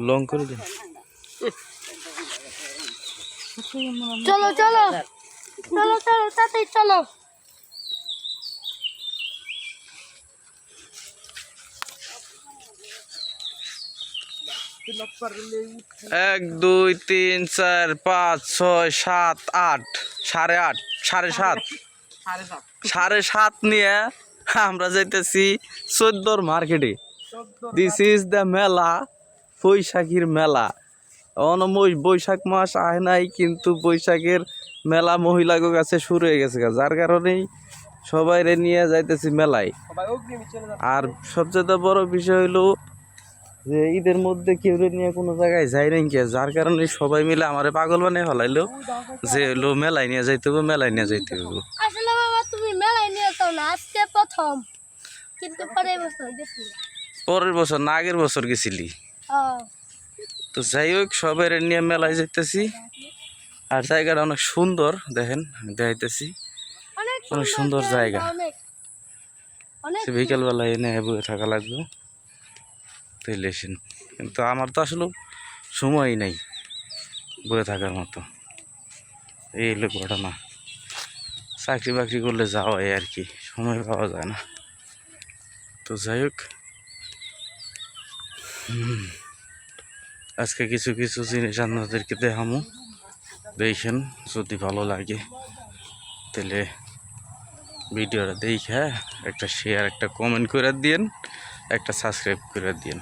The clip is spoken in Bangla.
লং করে দিন। চলো চলো চলো চলো তাড়াতাড়ি চলো। 1 2 3 4 5 6 7 8 8.5 7.5 7.5 নিয়ে আমরা যাইতেছি 14 মার্কেটে। দিস ইজ দ্য মেলা, বৈশাখীর মেলা। বৈশাখ মাস আয় নাই, কিন্তু বৈশাখের মেলা মহিলাগো কাছে শুরু হয়ে গেছে, যার কারণেই সবাই নিয়ে যাইতেছি মেলায়। আর সবচেয়ে বড় বিষয় হইলো যে ঈদের মধ্যে কেউ নিয়ে কোনো জায়গায় যাই নাই কে, যার কারণে সবাই মিলে আমারে পাগল বানিয়ে ফেলাইলো যে হলো মেলায় নিয়ে যাইতে হবে, মেলায় নিয়ে যাইতে হবে। আসলে বাবা তুমি মেলায় নিয়ে যাও না, আজকে প্রথম, কিন্তু পরের বছর গেছি। পরের বছর না আগের বছর গেছিলি? তো যাই হোক, সবাই নিয়ে মেলায় যাইতেছি। আর জায়গাটা অনেক সুন্দর, দেখেন দেখাইতেছি, অনেক সুন্দর জায়গা। বিকেলবেলা এনে বয়ে থাকা লাগবে তেলেছেন, কিন্তু আমার তো আসলে সময়ই নাই বয়ে থাকার মতো। এই হলো ঘটনা। চাকরি বাকরি করলে যাওয়া হয় আর কি, সময় পাওয়া যায় না। তো যাই হোক, আজকে কিছু কিছু জিনিস আপনাদেরকে দেখামো, দেখেন। যদি ভালো লাগে তাহলে ভিডিওটা দেখে একটা শেয়ার, একটা কমেন্ট করে দিন, একটা সাবস্ক্রাইব করে দিন।